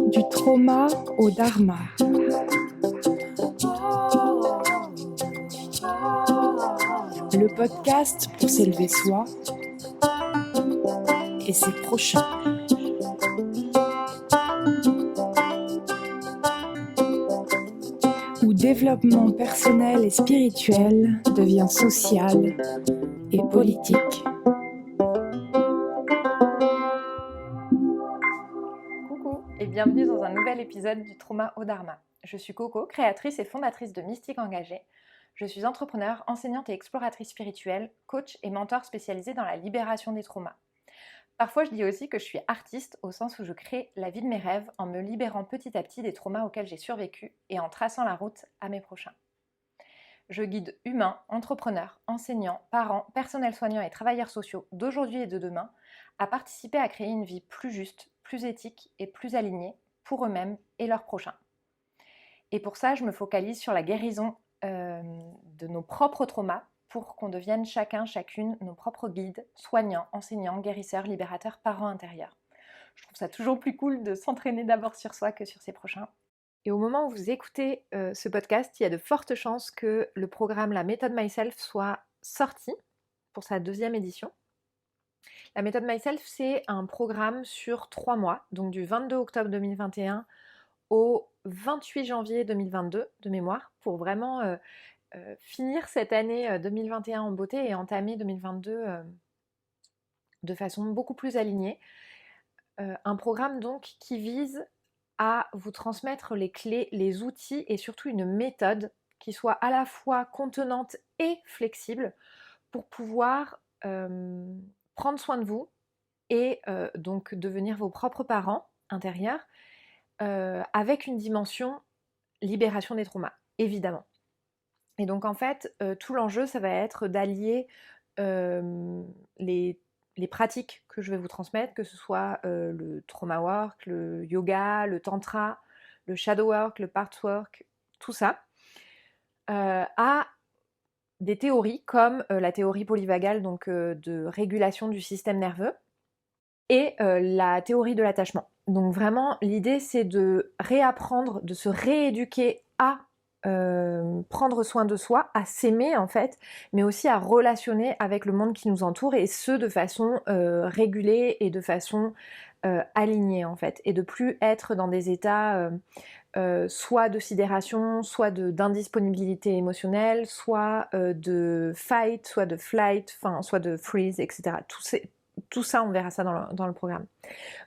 Du trauma au dharma. Le podcast pour s'élever soi et ses prochains. Où développement personnel et spirituel devient social et politique. Coucou et bienvenue dans un nouvel épisode du Trauma au Dharma. Je suis Coco, créatrice et fondatrice de Mystique Engagée. Je suis entrepreneure, enseignante et exploratrice spirituelle, coach et mentor spécialisée dans la libération des traumas. Parfois je dis aussi que je suis artiste au sens où je crée la vie de mes rêves en me libérant petit à petit des traumas auxquels j'ai survécu et en traçant la route à mes prochains. Je guide humains, entrepreneurs, enseignants, parents, personnels soignants et travailleurs sociaux d'aujourd'hui et de demain à participer à créer une vie plus juste, plus éthique et plus alignée pour eux-mêmes et leurs prochains. Et pour ça, je me focalise sur la guérison de nos propres traumas pour qu'on devienne chacun, chacune nos propres guides, soignants, enseignants, guérisseurs, libérateurs, parents intérieurs. Je trouve ça toujours plus cool de s'entraîner d'abord sur soi que sur ses prochains. Et au moment où vous écoutez ce podcast, il y a de fortes chances que le programme La Méthode Myself soit sorti pour sa 2e édition. La Méthode Myself, c'est un programme sur 3 mois, donc du 22 octobre 2021 au 28 janvier 2022 de mémoire, pour vraiment finir cette année 2021 en beauté et entamer 2022 de façon beaucoup plus alignée. Un programme donc qui vise à vous transmettre les clés, les outils et surtout une méthode qui soit à la fois contenante et flexible pour pouvoir prendre soin de vous et donc devenir vos propres parents intérieurs avec une dimension libération des traumas, évidemment. Et donc en fait, tout l'enjeu, ça va être d'allier les pratiques que je vais vous transmettre, que ce soit le trauma work, le yoga, le tantra, le shadow work, le pathwork, tout ça, à des théories comme la théorie polyvagale, donc de régulation du système nerveux, et la théorie de l'attachement. Donc vraiment, l'idée, c'est de réapprendre, de se rééduquer à prendre soin de soi, à s'aimer en fait, mais aussi à relationner avec le monde qui nous entoure, et ce de façon régulée et de façon alignée en fait, et de plus être dans des états soit de sidération, soit d'indisponibilité émotionnelle, soit de fight, soit de flight, soit de freeze, etc. Tout ça, on verra ça dans le programme.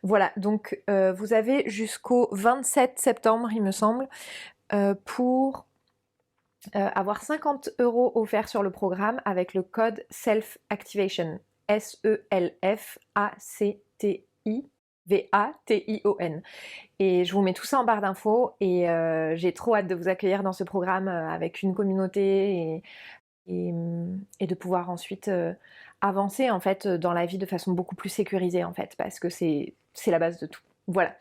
Voilà, donc vous avez jusqu'au 27 septembre, il me semble, pour avoir 50 € offerts sur le programme avec le code SELFACTIVATION, SELFACTIVATION. Et je vous mets tout ça en barre d'infos et j'ai trop hâte de vous accueillir dans ce programme avec une communauté et de pouvoir ensuite avancer en fait dans la vie de façon beaucoup plus sécurisée en fait, parce que c'est la base de tout. Voilà.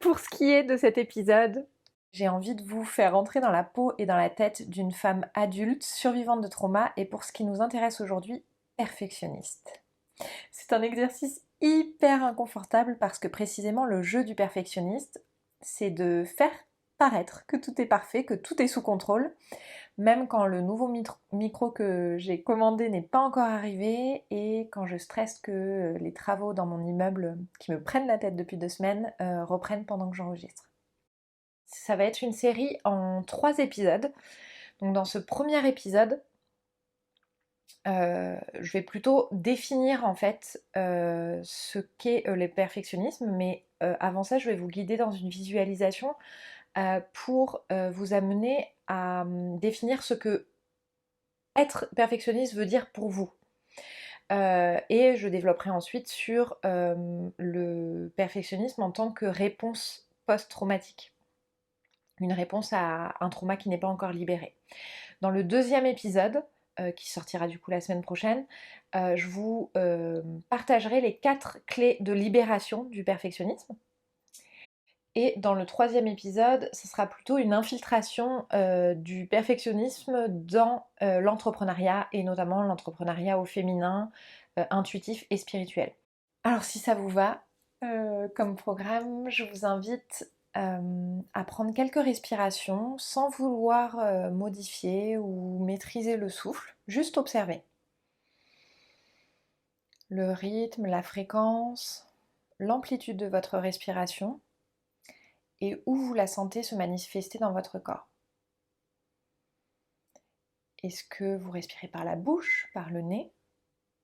Pour ce qui est de cet épisode, j'ai envie de vous faire entrer dans la peau et dans la tête d'une femme adulte, survivante de trauma, et pour ce qui nous intéresse aujourd'hui, perfectionniste. C'est un exercice hyper inconfortable parce que précisément le jeu du perfectionniste, c'est de faire paraître que tout est parfait, que tout est sous contrôle, même quand le nouveau micro que j'ai commandé n'est pas encore arrivé et quand je stresse que les travaux dans mon immeuble qui me prennent la tête depuis 2 semaines reprennent pendant que j'enregistre. Ça va être une série en 3 épisodes. Donc dans ce premier épisode, je vais plutôt définir en fait ce qu'est le perfectionnisme, mais avant ça, je vais vous guider dans une visualisation pour vous amener à définir ce que être perfectionniste veut dire pour vous. Et je développerai ensuite sur le perfectionnisme en tant que réponse post-traumatique. Une réponse à un trauma qui n'est pas encore libéré. Dans le 2e épisode, qui sortira du coup la semaine prochaine, je vous partagerai les 4 clés de libération du perfectionnisme. Et dans le 3e épisode, ce sera plutôt une infiltration du perfectionnisme dans l'entrepreneuriat, et notamment l'entrepreneuriat au féminin, intuitif et spirituel. Alors si ça vous va, comme programme, je vous invite à prendre quelques respirations sans vouloir modifier ou maîtriser le souffle, juste observer le rythme, la fréquence, l'amplitude de votre respiration et où vous la sentez se manifester dans votre corps. Est-ce que vous respirez par la bouche, par le nez?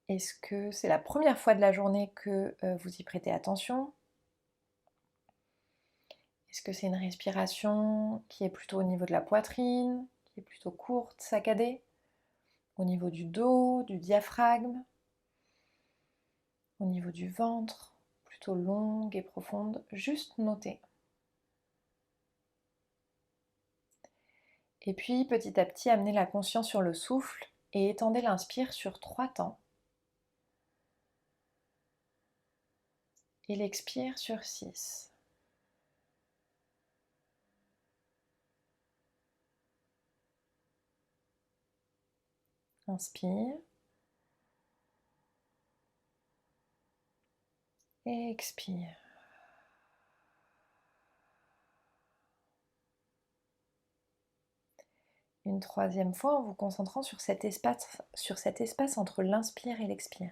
Est-ce que c'est la première fois de la journée que vous y prêtez attention? Est-ce que c'est une respiration qui est plutôt au niveau de la poitrine, qui est plutôt courte, saccadée, au niveau du dos, du diaphragme, au niveau du ventre, plutôt longue et profonde? Juste noter. Et puis petit à petit, amenez la conscience sur le souffle et étendez l'inspire sur 3 temps. Et l'expire sur 6. Inspire. Et expire. Une troisième fois en vous concentrant sur cet espace entre l'inspire et l'expire.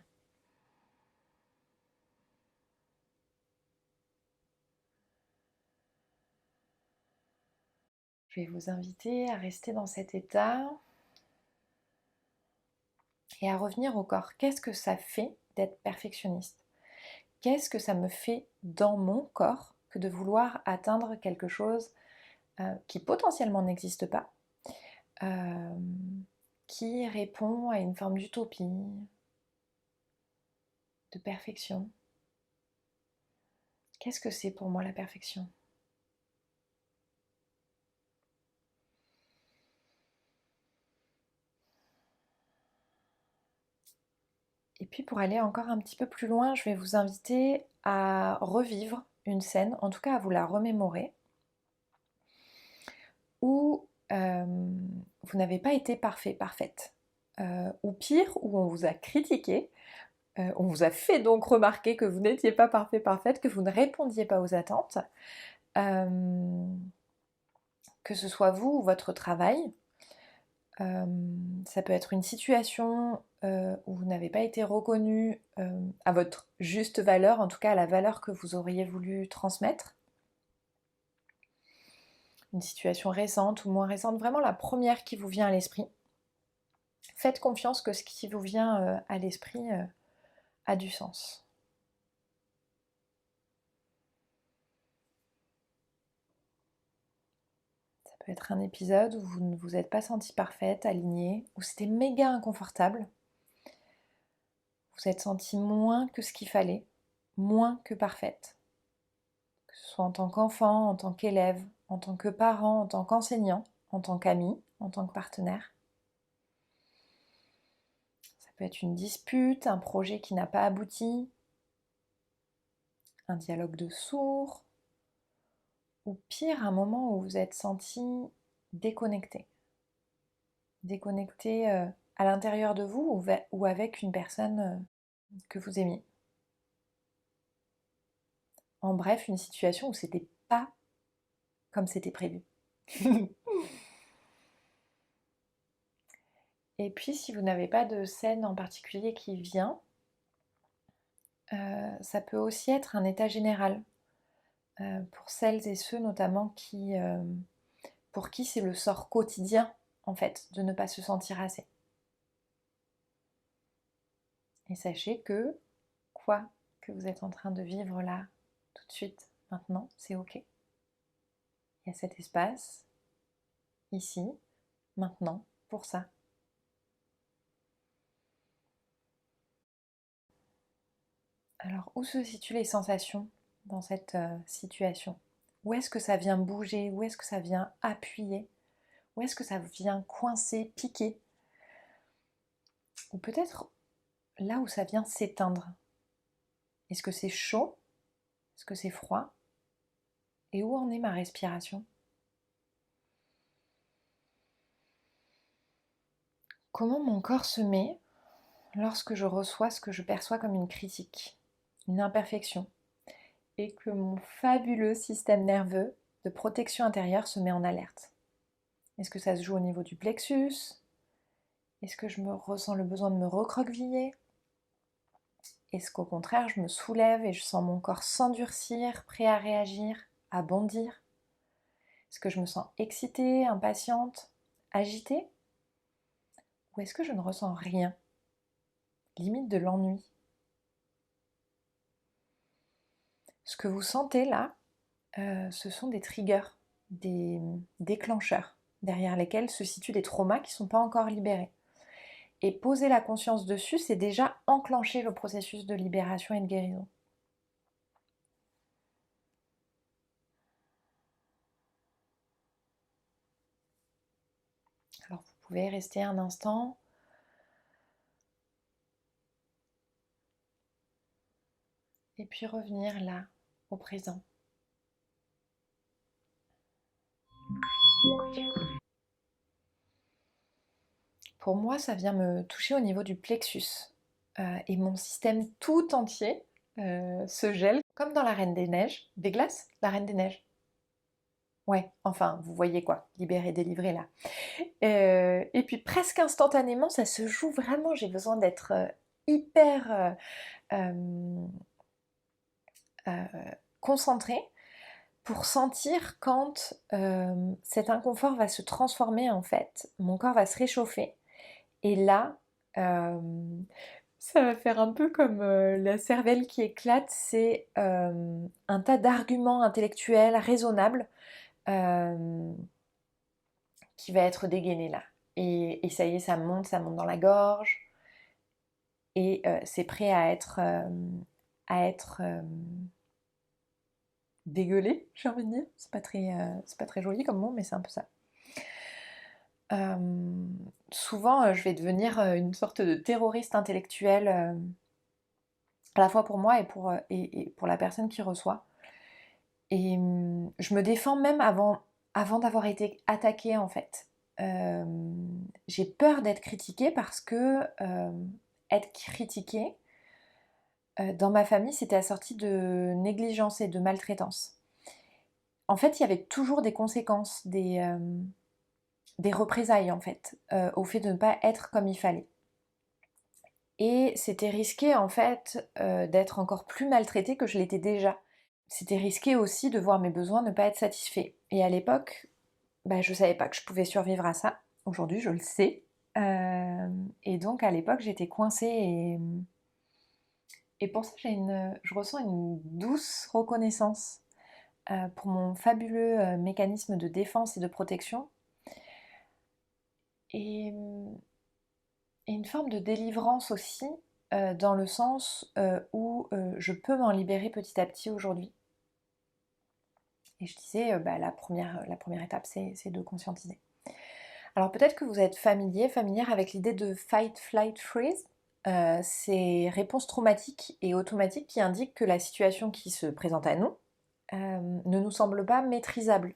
Je vais vous inviter à rester dans cet état et à revenir au corps. Qu'est-ce que ça fait d'être perfectionniste? Qu'est-ce que ça me fait dans mon corps que de vouloir atteindre quelque chose qui potentiellement n'existe pas, qui répond à une forme d'utopie, de perfection? Qu'est-ce que c'est pour moi la perfection? Et puis pour aller encore un petit peu plus loin, je vais vous inviter à revivre une scène, en tout cas à vous la remémorer, où vous n'avez pas été parfait, parfaite. Ou pire, où on vous a critiqué, on vous a fait donc remarquer que vous n'étiez pas parfait, parfaite, que vous ne répondiez pas aux attentes, que ce soit vous ou votre travail. Ça peut être une situation où vous n'avez pas été reconnu à votre juste valeur, en tout cas à la valeur que vous auriez voulu transmettre. Une situation récente ou moins récente, vraiment la première qui vous vient à l'esprit. Faites confiance que ce qui vous vient à l'esprit a du sens. Ça peut être un épisode où vous ne vous êtes pas senti parfaite, alignée, où c'était méga inconfortable. Vous êtes senti moins que ce qu'il fallait, moins que parfaite. Que ce soit en tant qu'enfant, en tant qu'élève, en tant que parent, en tant qu'enseignant, en tant qu'ami, en tant que partenaire. Ça peut être une dispute, un projet qui n'a pas abouti, un dialogue de sourds, ou pire, un moment où vous êtes senti déconnecté. Déconnecté à l'intérieur de vous ou avec une personne que vous aimiez. En bref, une situation où c'était pas comme c'était prévu. Et puis, si vous n'avez pas de scène en particulier qui vient, ça peut aussi être un état général. Pour celles et ceux notamment pour qui c'est le sort quotidien, en fait, de ne pas se sentir assez. Et sachez que, quoi que vous êtes en train de vivre là, tout de suite, maintenant, c'est ok. Il y a cet espace, ici, maintenant, pour ça. Alors, où se situent les sensations dans cette situation? Où est-ce que ça vient bouger? Où est-ce que ça vient appuyer? Où est-ce que ça vient coincer, piquer? Ou peut-être là où ça vient s'éteindre. Est-ce que c'est chaud? Est-ce que c'est froid? Et où en est ma respiration? Comment mon corps se met lorsque je reçois ce que je perçois comme une critique une imperfection, et que mon fabuleux système nerveux de protection intérieure se met en alerte. Est-ce que ça se joue au niveau du plexus? Est-ce que je me ressens le besoin de me recroqueviller? Est-ce qu'au contraire, je me soulève et je sens mon corps s'endurcir, prêt à réagir, à bondir? Est-ce que je me sens excitée, impatiente, agitée? Ou est-ce que je ne ressens rien? Limite de l'ennui. Ce que vous sentez là, ce sont des triggers, des déclencheurs, derrière lesquels se situent des traumas qui ne sont pas encore libérés. Et poser la conscience dessus, c'est déjà enclencher le processus de libération et de guérison. Alors vous pouvez rester un instant. Et puis revenir là, au présent. Pour moi, ça vient me toucher au niveau du plexus. Et mon système tout entier se gèle, comme dans la Reine des Neiges. Des glaces? La Reine des Neiges. Ouais, enfin, vous voyez quoi, libéré, délivré là. Et puis presque instantanément, ça se joue vraiment, j'ai besoin d'être hyper concentrée pour sentir quand cet inconfort va se transformer en fait. Mon corps va se réchauffer et là, ça va faire un peu comme la cervelle qui éclate, c'est un tas d'arguments intellectuels raisonnables qui va être dégainé là. Et ça y est, ça monte dans la gorge et c'est prêt à être dégueulé, j'ai envie de dire. C'est pas très joli comme mot, mais c'est un peu ça. Souvent, je vais devenir une sorte de terroriste intellectuel, à la fois pour moi et pour la personne qui reçoit. Et je me défends même avant d'avoir été attaquée, en fait. J'ai peur d'être critiquée parce que être critiquée, dans ma famille, c'était assorti de négligence et de maltraitance. En fait, il y avait toujours des conséquences, des représailles en fait, au fait de ne pas être comme il fallait. Et c'était risqué en fait d'être encore plus maltraitée que je l'étais déjà. C'était risqué aussi de voir mes besoins ne pas être satisfaits. Et à l'époque, je savais pas que je pouvais survivre à ça. Aujourd'hui, je le sais. Et donc à l'époque, j'étais coincée et pour ça, je ressens une douce reconnaissance pour mon fabuleux mécanisme de défense et de protection. Et une forme de délivrance aussi, dans le sens où je peux m'en libérer petit à petit aujourd'hui. Et je disais, la première étape, c'est de conscientiser. Alors peut-être que vous êtes familière avec l'idée de fight, flight, freeze. C'est réponse traumatique et automatique qui indiquent que la situation qui se présente à nous ne nous semble pas maîtrisable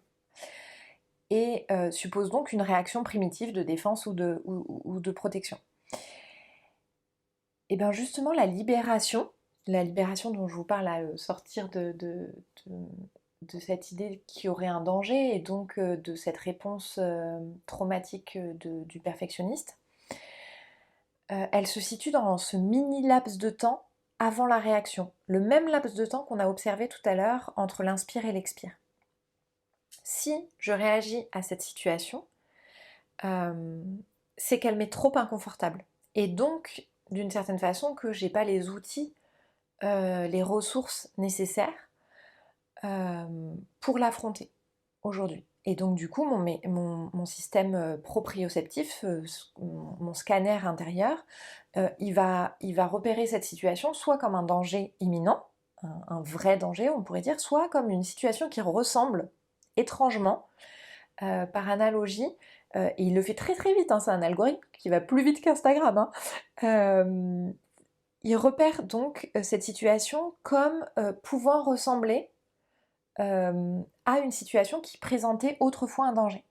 et suppose donc une réaction primitive de défense ou de protection. Et bien justement la libération dont je vous parle à sortir de cette idée qu'il y aurait un danger et donc de cette réponse traumatique du perfectionniste, elle se situe dans ce mini laps de temps avant la réaction, le même laps de temps qu'on a observé tout à l'heure entre l'inspire et l'expire. Si je réagis à cette situation, c'est qu'elle m'est trop inconfortable. Et donc, d'une certaine façon, que j'ai pas les outils, les ressources nécessaires pour l'affronter aujourd'hui. Et donc du coup, mon système proprioceptif, mon scanner intérieur, il va repérer cette situation soit comme un danger imminent, un vrai danger on pourrait dire, soit comme une situation qui ressemble étrangement, par analogie, et il le fait très très vite, hein, c'est un algorithme qui va plus vite qu'Instagram, hein. Il repère donc cette situation comme pouvant ressembler à une situation qui présentait autrefois un danger.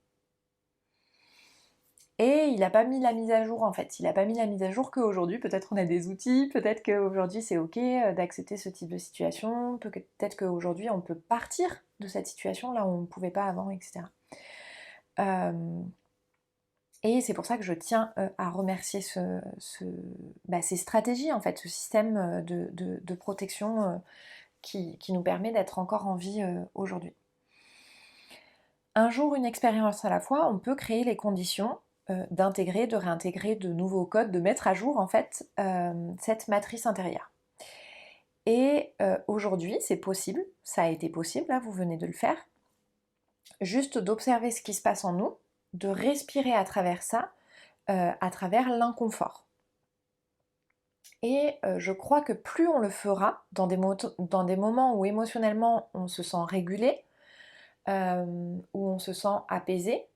Et il n'a pas mis la mise à jour en fait. Il n'a pas mis la mise à jour qu'aujourd'hui. Peut-être on a des outils, peut-être qu'aujourd'hui c'est ok d'accepter ce type de situation, peut-être qu'aujourd'hui on peut partir de cette situation là où on ne pouvait pas avant, etc. Et c'est pour ça que je tiens à remercier ces stratégies en fait, ce système de protection qui nous permet d'être encore en vie aujourd'hui. Un jour, une expérience à la fois, on peut créer les conditions d'intégrer, de réintégrer de nouveaux codes, de mettre à jour en fait cette matrice intérieure. Et aujourd'hui, c'est possible, ça a été possible, là vous venez de le faire, juste d'observer ce qui se passe en nous, de respirer à travers ça, à travers l'inconfort. Et je crois que plus on le fera, dans des moments où émotionnellement on se sent régulé, où on se sent apaisé,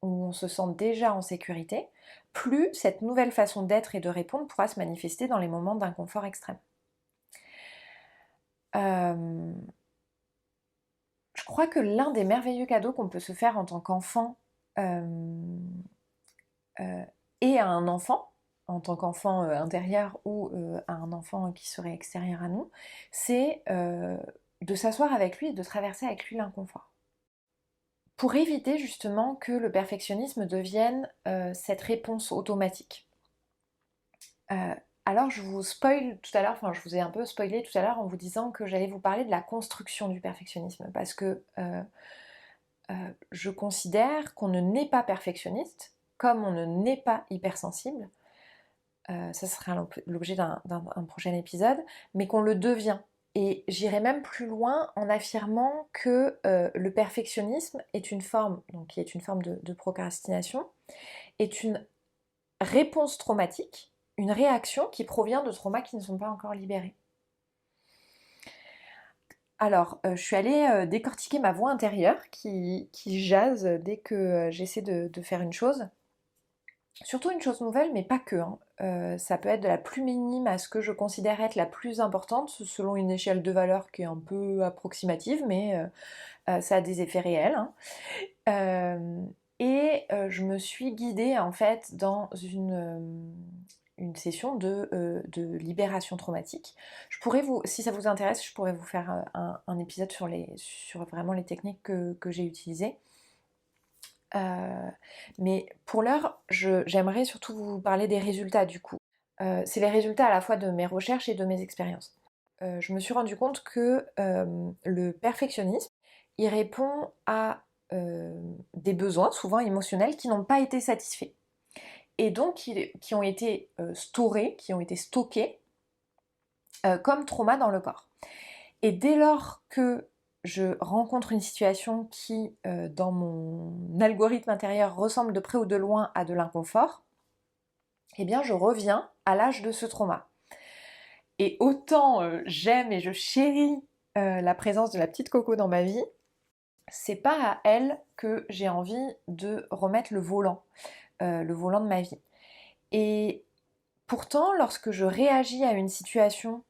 où on se sent déjà en sécurité, plus cette nouvelle façon d'être et de répondre pourra se manifester dans les moments d'inconfort extrême. Je crois que l'un des merveilleux cadeaux qu'on peut se faire en tant qu'enfant et à un enfant, en tant qu'enfant intérieur ou à un enfant qui serait extérieur à nous, c'est de s'asseoir avec lui et de traverser avec lui l'inconfort. Pour éviter justement que le perfectionnisme devienne cette réponse automatique. Alors je vous spoil tout à l'heure, enfin je vous ai un peu spoilé tout à l'heure en vous disant que j'allais vous parler de la construction du perfectionnisme, parce que je considère qu'on ne naît pas perfectionniste, comme on ne naît pas hypersensible, ça sera l'objet d'un prochain épisode, mais qu'on le devient. Et j'irai même plus loin en affirmant que le perfectionnisme est une forme, donc qui est une forme de procrastination, est une réponse traumatique, une réaction qui provient de traumas qui ne sont pas encore libérés. Alors, je suis allée décortiquer ma voix intérieure qui jase dès que j'essaie de faire une chose. Surtout une chose nouvelle, mais pas que. Ça peut être de la plus minime à ce que je considère être la plus importante, selon une échelle de valeur qui est un peu approximative, mais ça a des effets réels. Et je me suis guidée en fait dans une session de libération traumatique. Si ça vous intéresse, je pourrais vous faire un épisode sur vraiment les techniques que j'ai utilisées. Mais pour l'heure, j'aimerais surtout vous parler des résultats du coup. C'est les résultats à la fois de mes recherches et de mes expériences. Je me suis rendu compte que le perfectionnisme, il répond à des besoins, souvent émotionnels, qui n'ont pas été satisfaits. Et donc qui ont été storés, qui ont été stockés comme trauma dans le corps. Et dès lors que je rencontre une situation qui, dans mon algorithme intérieur, ressemble de près ou de loin à de l'inconfort, eh bien je reviens à l'âge de ce trauma. Et autant j'aime et je chéris la présence de la petite Coco dans ma vie, c'est pas à elle que j'ai envie de remettre le volant de ma vie. Et pourtant, lorsque je réagis à une situation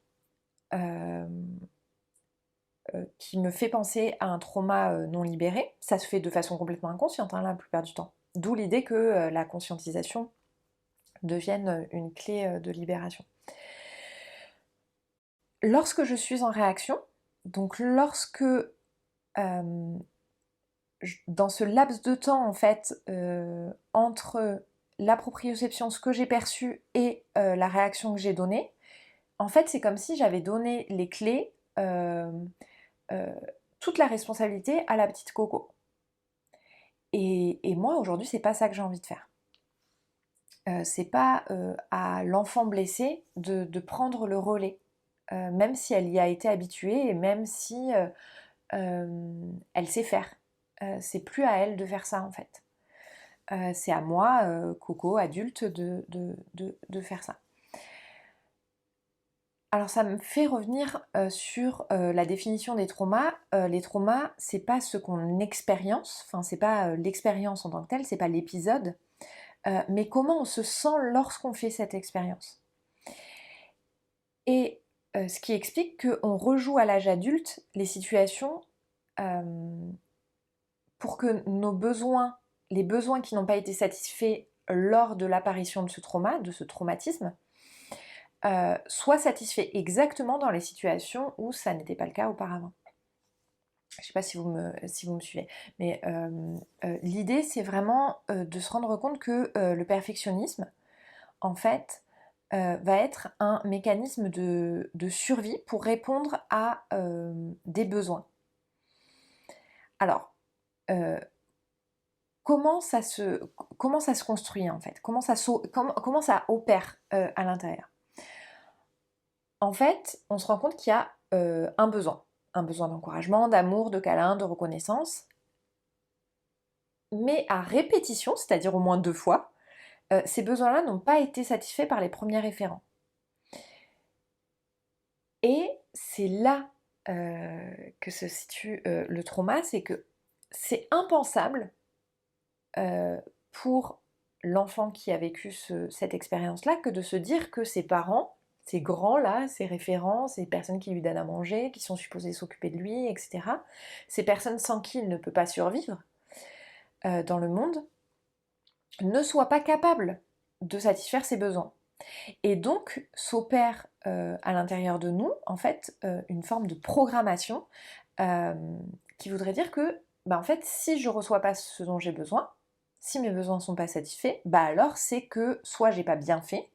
qui me fait penser à un trauma non libéré, ça se fait de façon complètement inconsciente la plupart du temps. D'où l'idée que la conscientisation devienne une clé de libération. Lorsque je suis en réaction, donc lorsque dans ce laps de temps en fait entre la proprioception, ce que j'ai perçu et la réaction que j'ai donnée, en fait c'est comme si j'avais donné les clés, toute la responsabilité à la petite Coco. Et moi aujourd'hui c'est pas ça que j'ai envie de faire. C'est pas à l'enfant blessé de prendre le relais, même si elle y a été habituée et même si elle sait faire. C'est plus à elle de faire ça en fait. C'est à moi, Coco, adulte, de faire ça. Alors ça me fait revenir sur la définition des traumas. Les traumas, c'est pas ce qu'on expérience, enfin c'est pas l'expérience en tant que telle, c'est pas l'épisode, mais comment on se sent lorsqu'on fait cette expérience. Et ce qui explique qu'on rejoue à l'âge adulte les situations pour que nos besoins, les besoins qui n'ont pas été satisfaits lors de l'apparition de ce trauma, de ce traumatisme, soit satisfait exactement dans les situations où ça n'était pas le cas auparavant. Je ne sais pas si vous me suivez, mais l'idée c'est vraiment de se rendre compte que le perfectionnisme, en fait, va être un mécanisme de survie pour répondre à des besoins. Alors, comment ça se construit en fait? Comment ça opère à l'intérieur? En fait, on se rend compte qu'il y a un besoin d'encouragement, d'amour, de câlin, de reconnaissance, mais à répétition, c'est-à-dire au moins 2 fois, ces besoins-là n'ont pas été satisfaits par les premiers référents. Et c'est là que se situe le trauma, c'est que c'est impensable pour l'enfant qui a vécu cette expérience-là que de se dire que ses parents, ces grands-là, ces référents, ces personnes qui lui donnent à manger, qui sont supposées s'occuper de lui, etc., ces personnes sans qui il ne peut pas survivre dans le monde, ne soient pas capables de satisfaire ses besoins. Et donc s'opère à l'intérieur de nous, en fait, une forme de programmation qui voudrait dire que, en fait, si je ne reçois pas ce dont j'ai besoin, si mes besoins ne sont pas satisfaits, alors c'est que soit j'ai pas bien fait,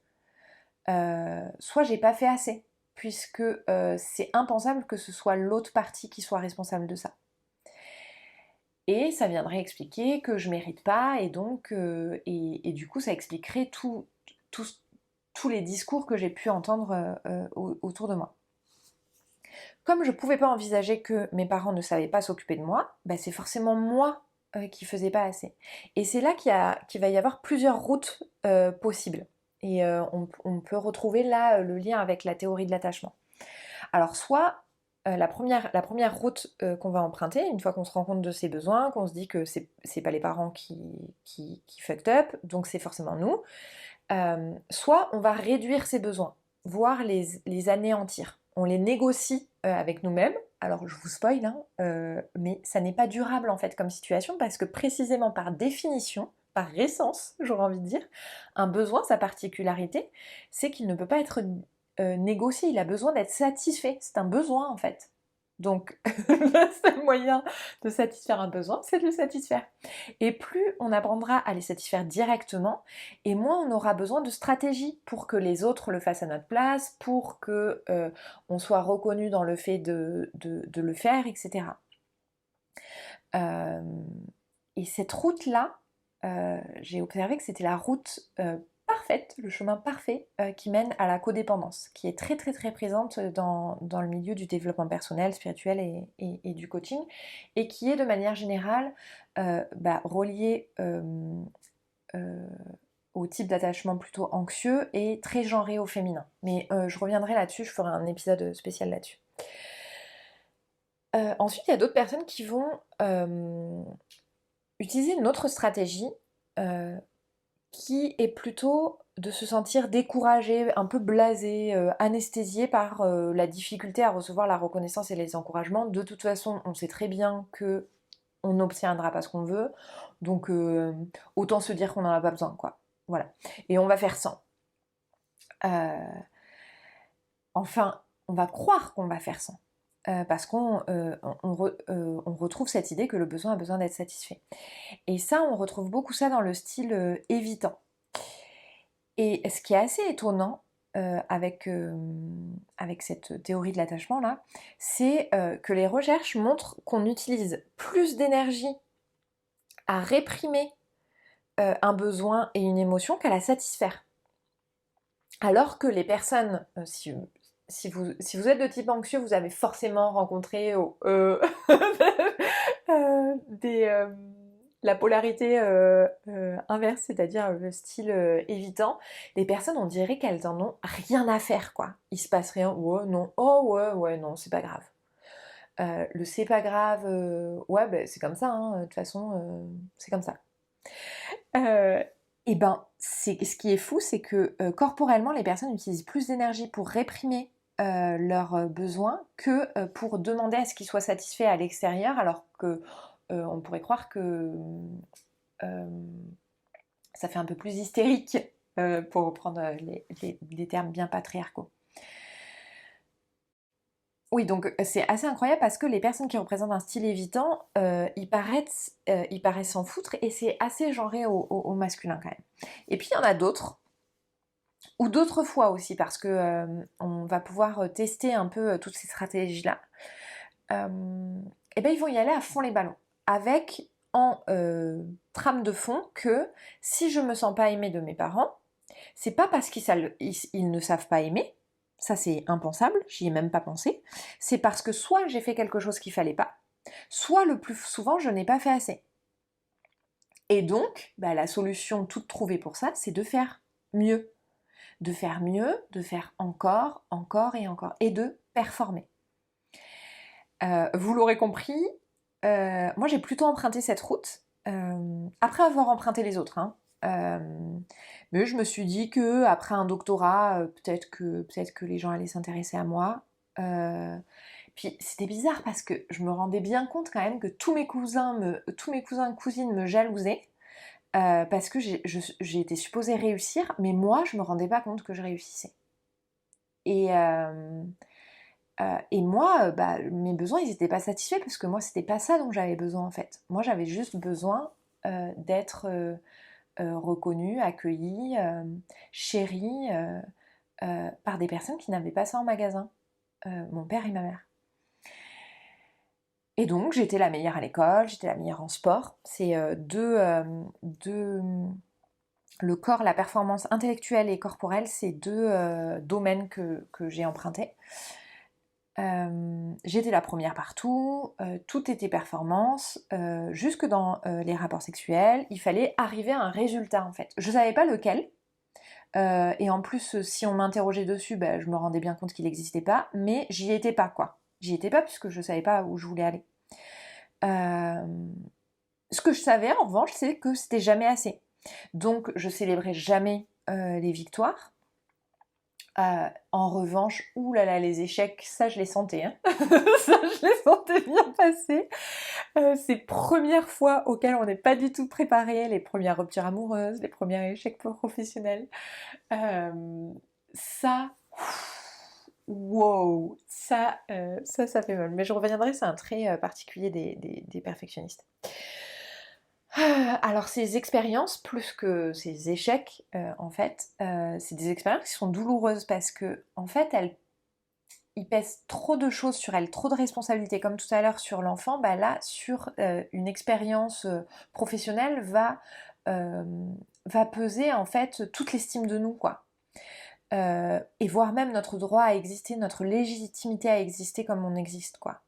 soit j'ai pas fait assez, puisque c'est impensable que ce soit l'autre partie qui soit responsable de ça. Et ça viendrait expliquer que je mérite pas, et donc, et du coup ça expliquerait tous les discours que j'ai pu entendre autour de moi. Comme je ne pouvais pas envisager que mes parents ne savaient pas s'occuper de moi, c'est forcément moi qui ne faisais pas assez. Et c'est là qu'il va y avoir plusieurs routes possibles. Et on peut retrouver là le lien avec la théorie de l'attachement. Alors soit la première route qu'on va emprunter, une fois qu'on se rend compte de ses besoins, qu'on se dit que c'est pas les parents qui fucked up, donc c'est forcément nous, soit on va réduire ses besoins, voire les anéantir. On les négocie avec nous-mêmes. Alors je vous spoil, mais ça n'est pas durable en fait comme situation parce que précisément par définition, par essence, j'aurais envie de dire, un besoin, sa particularité, c'est qu'il ne peut pas être négocié, il a besoin d'être satisfait. C'est un besoin en fait. Donc le seul moyen de satisfaire un besoin, c'est de le satisfaire. Et plus on apprendra à les satisfaire directement, et moins on aura besoin de stratégies pour que les autres le fassent à notre place, pour que on soit reconnu dans le fait de le faire, etc. Et cette route-là, j'ai observé que c'était la route parfaite, le chemin parfait qui mène à la codépendance, qui est très très très présente dans le milieu du développement personnel, spirituel et du coaching, et qui est de manière générale reliée au type d'attachement plutôt anxieux et très genré au féminin. Mais je reviendrai là-dessus, je ferai un épisode spécial là-dessus. Ensuite, il y a d'autres personnes qui vont utiliser une autre stratégie qui est plutôt de se sentir découragé, un peu blasé, anesthésié par la difficulté à recevoir la reconnaissance et les encouragements. De toute façon, on sait très bien que on n'obtiendra pas ce qu'on veut, donc autant se dire qu'on n'en a pas besoin, quoi. Voilà. Et on va faire sans. Enfin, on va croire qu'on va faire sans. Parce qu'on retrouve cette idée que le besoin a besoin d'être satisfait. Et ça, on retrouve beaucoup ça dans le style évitant. Et ce qui est assez étonnant avec cette théorie de l'attachement-là, c'est que les recherches montrent qu'on utilise plus d'énergie à réprimer un besoin et une émotion qu'à la satisfaire. Alors que les personnes, si vous êtes de type anxieux, vous avez forcément rencontré la polarité inverse, c'est-à-dire le style évitant. Les personnes, on dirait qu'elles en ont rien à faire, quoi. Il se passe rien, ouais, non, oh ouais, non, c'est pas grave. Le c'est pas grave, c'est comme ça, de toute façon, c'est comme ça. Et ce qui est fou, c'est que corporellement, les personnes utilisent plus d'énergie pour réprimer leurs besoins que pour demander à ce qu'ils soient satisfaits à l'extérieur, alors que on pourrait croire que Ça fait un peu plus hystérique, pour reprendre les termes bien patriarcaux. Oui, donc c'est assez incroyable parce que les personnes qui représentent un style évitant, ils paraissent s'en foutre et c'est assez genré au masculin quand même. Et puis il y en a d'autres, ou d'autres fois aussi, parce que on va pouvoir tester un peu toutes ces stratégies-là. Et ben ils vont y aller à fond les ballons, avec en trame de fond que si je me sens pas aimée de mes parents, c'est pas parce ils ne savent pas aimer, ça c'est impensable, j'y ai même pas pensé, c'est parce que soit j'ai fait quelque chose qu'il fallait pas, soit le plus souvent je n'ai pas fait assez. Et donc, bah, la solution toute trouvée pour ça, c'est de faire mieux. De faire mieux, de faire encore, encore et encore, et de performer. Vous l'aurez compris, moi j'ai plutôt emprunté cette route, après avoir emprunté les autres, hein. Mais je me suis dit que après un doctorat, peut-être que les gens allaient s'intéresser à moi. Puis c'était bizarre parce que je me rendais bien compte quand même que tous mes cousins et cousines me jalousaient, parce que j'ai été supposée réussir, mais moi je me rendais pas compte que je réussissais. Et moi, bah, mes besoins, ils n'étaient pas satisfaits parce que moi, c'était pas ça dont j'avais besoin en fait. Moi, j'avais juste besoin d'être reconnue, accueillie, chérie par des personnes qui n'avaient pas ça en magasin, mon père et ma mère. Et donc, j'étais la meilleure à l'école, j'étais la meilleure en sport. C'est le corps, la performance intellectuelle et corporelle, c'est deux domaines que j'ai empruntés. J'étais la première partout, tout était performance, jusque dans les rapports sexuels, il fallait arriver à un résultat en fait. Je savais pas lequel, et en plus si on m'interrogeait dessus, bah, je me rendais bien compte qu'il n'existait pas, mais j'y étais pas quoi. J'y étais pas puisque je savais pas où je voulais aller. Ce que je savais en revanche, c'est que c'était jamais assez. Donc je célébrais jamais les victoires. En revanche, oulala, les échecs, ça je les sentais, hein. Ça je les sentais bien passer. Ces premières fois auxquelles on n'est pas du tout préparé, les premières ruptures amoureuses, les premiers échecs professionnels, ça, wow, ça fait mal. Mais je reviendrai, c'est un trait particulier des perfectionnistes. Alors ces expériences, plus que ces échecs, en fait, c'est des expériences qui sont douloureuses parce que, en fait, il pèse trop de choses sur elles, trop de responsabilités. Comme tout à l'heure sur l'enfant, bah là, sur une expérience professionnelle va peser en fait toute l'estime de nous, quoi. Et voire même notre droit à exister, notre légitimité à exister comme on existe, quoi.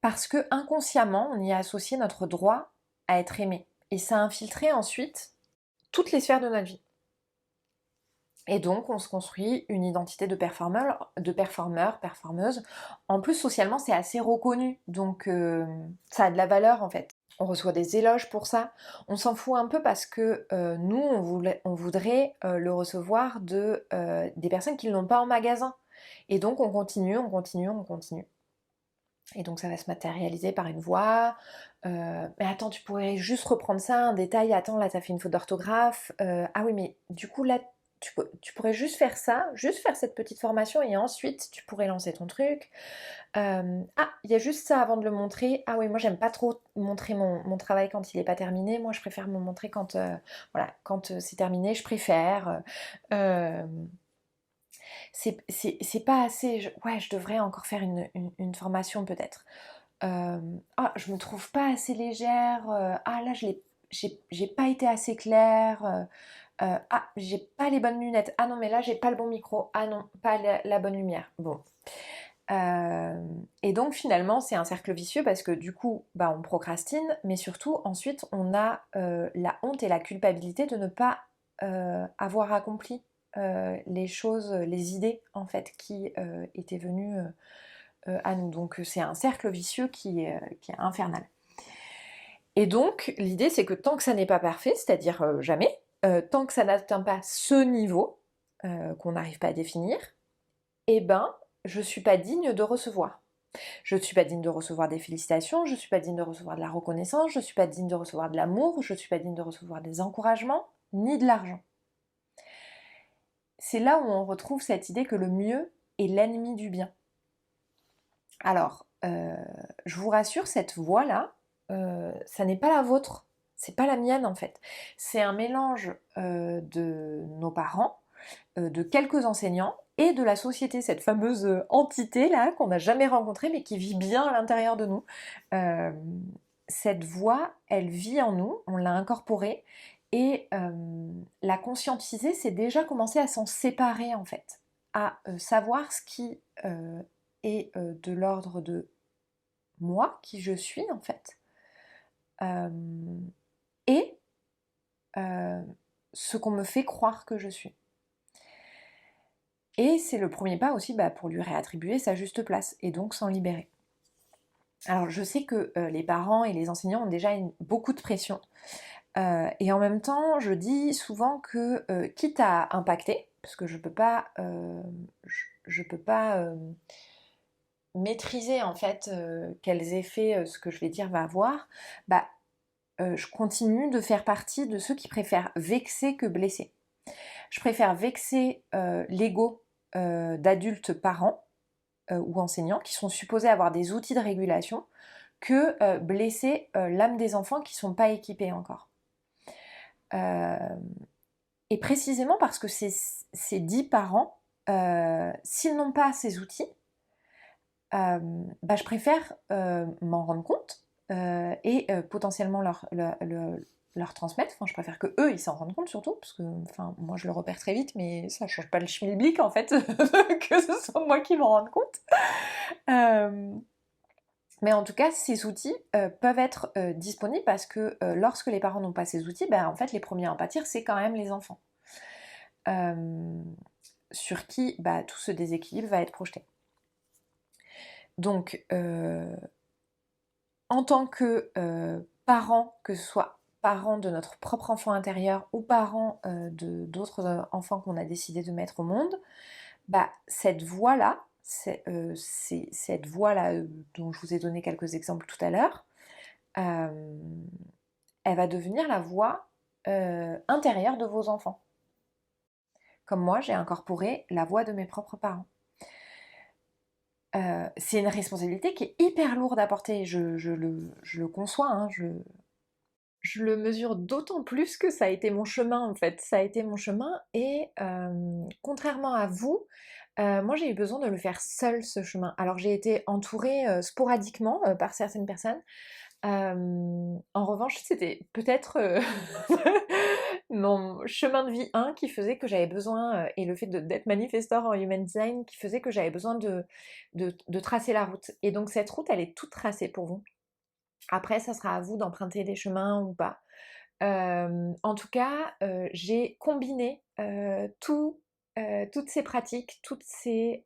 Parce que inconsciemment, on y a associé notre droit à être aimé. Et ça a infiltré ensuite toutes les sphères de notre vie. Et donc, on se construit une identité de performeur, performeuse. En plus, socialement, c'est assez reconnu. Donc, ça a de la valeur, en fait. On reçoit des éloges pour ça. On s'en fout un peu parce que nous, on voudrait le recevoir des personnes qui ne l'ont pas en magasin. Et donc, on continue. Et donc ça va se matérialiser par une voix. Mais attends, tu pourrais juste reprendre ça, un détail. Attends, là, t'as fait une faute d'orthographe. Ah oui, mais du coup, là, tu pourrais juste faire ça, juste faire cette petite formation et ensuite, tu pourrais lancer ton truc. Ah, il y a juste ça avant de le montrer. Ah oui, moi, j'aime pas trop montrer mon travail quand il n'est pas terminé. Moi, je préfère me montrer quand, voilà, quand c'est terminé, je préfère. C'est pas assez. Ouais, je devrais encore faire une formation peut-être. Ah, je me trouve pas assez légère. Ah, là, j'ai pas été assez claire. Ah, j'ai pas les bonnes lunettes. Ah non, mais là, j'ai pas le bon micro. Ah non, pas la bonne lumière. Bon. Et donc finalement c'est un cercle vicieux parce que du coup bah, on procrastine, mais surtout ensuite on a la honte et la culpabilité de ne pas avoir accompli les choses, les idées en fait qui étaient venues à nous. Donc c'est un cercle vicieux qui est infernal. Et donc l'idée c'est que tant que ça n'est pas parfait, c'est-à-dire jamais, tant que ça n'atteint pas ce niveau qu'on n'arrive pas à définir, eh ben je suis pas digne de recevoir. Je ne suis pas digne de recevoir des félicitations, je ne suis pas digne de recevoir de la reconnaissance, je ne suis pas digne de recevoir de l'amour, je ne suis pas digne de recevoir des encouragements, ni de l'argent. C'est là où on retrouve cette idée que le mieux est l'ennemi du bien. Alors, je vous rassure, cette voie-là, ça n'est pas la vôtre, c'est pas la mienne en fait. C'est un mélange de nos parents, de quelques enseignants et de la société, cette fameuse entité là qu'on n'a jamais rencontrée mais qui vit bien à l'intérieur de nous. Cette voix, elle vit en nous, on l'a incorporée et la conscientiser, c'est déjà commencer à s'en séparer en fait, à savoir ce qui est de l'ordre de moi, qui je suis en fait, et ce qu'on me fait croire que je suis. Et c'est le premier pas aussi pour lui réattribuer sa juste place et donc s'en libérer. Alors je sais que les parents et les enseignants ont déjà beaucoup de pression et en même temps je dis souvent que quitte à impacter, parce que je peux pas maîtriser en fait quels effets ce que je vais dire va avoir, je continue de faire partie de ceux qui préfèrent vexer que blesser. Je préfère vexer l'ego d'adultes parents ou enseignants qui sont supposés avoir des outils de régulation que blesser l'âme des enfants qui ne sont pas équipés encore. Et précisément parce que ces dits parents, s'ils n'ont pas ces outils, je préfère m'en rendre compte et potentiellement leur transmettre. Enfin, je préfère que eux ils s'en rendent compte surtout, parce que moi je le repère très vite, mais ça change pas le schmilblick en fait que ce soit moi qui m'en rende compte. Mais en tout cas, ces outils peuvent être disponibles parce que lorsque les parents n'ont pas ces outils, en fait les premiers à en pâtir, c'est quand même les enfants. Sur qui tout ce déséquilibre va être projeté. Donc, en tant que parents, que ce soit parents de notre propre enfant intérieur ou parents d'autres enfants qu'on a décidé de mettre au monde, cette voie-là, cette voie-là dont je vous ai donné quelques exemples tout à l'heure, elle va devenir la voie intérieure de vos enfants. Comme moi, j'ai incorporé la voix de mes propres parents. C'est une responsabilité qui est hyper lourde à porter, je le conçois, hein, je le mesure d'autant plus que ça a été mon chemin en fait, ça a été mon chemin et contrairement à vous, moi j'ai eu besoin de le faire seule ce chemin. Alors j'ai été entourée sporadiquement par certaines personnes, en revanche c'était peut-être mon chemin de vie 1 qui faisait que j'avais besoin, et le fait d'être manifestor en human design qui faisait que j'avais besoin de tracer la route. Et donc cette route elle est toute tracée pour vous. Après ça sera à vous d'emprunter des chemins ou pas. En tout cas j'ai combiné toutes ces pratiques, toutes ces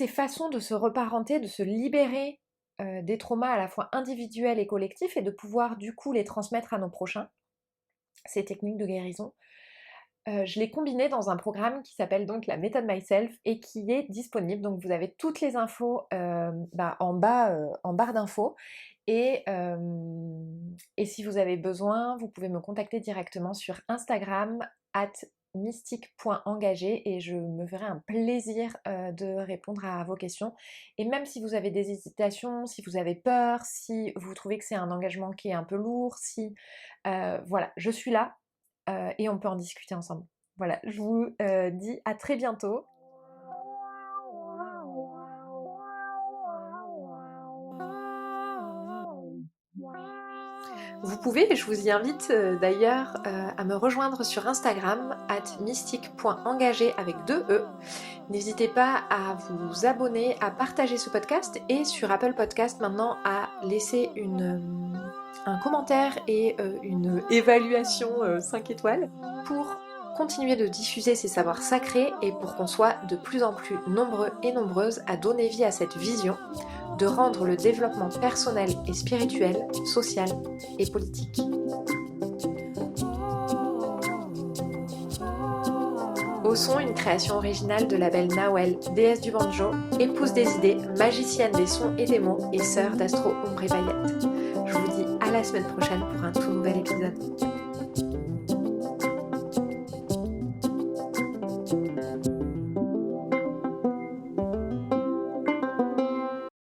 façons de se reparenter, de se libérer des traumas à la fois individuels et collectifs et de pouvoir du coup les transmettre à nos prochains, ces techniques de guérison. Je l'ai combiné dans un programme qui s'appelle donc la méthode Myself et qui est disponible. Donc vous avez toutes les infos en barre d'infos. Et si vous avez besoin, vous pouvez me contacter directement sur Instagram @mystique.engagé et je me ferai un plaisir de répondre à vos questions. Et même si vous avez des hésitations, si vous avez peur, si vous trouvez que c'est un engagement qui est un peu lourd, voilà, je suis là. Et on peut en discuter ensemble. Voilà, je vous dis à très bientôt. Vous pouvez, et je vous y invite d'ailleurs à me rejoindre sur Instagram @mystique.engagé avec 2 E. N'hésitez pas à vous abonner, à partager ce podcast et sur Apple Podcast maintenant à laisser un commentaire et une évaluation 5 étoiles pour continuer de diffuser ces savoirs sacrés et pour qu'on soit de plus en plus nombreux et nombreuses à donner vie à cette vision de rendre le développement personnel et spirituel, social et politique. Au son, une création originale de la belle Nawel, déesse du banjo, épouse des idées, magicienne des sons et des mots et sœur d'Astro Ombre et Paillette. Je vous dis à la semaine prochaine pour un tout nouvel épisode.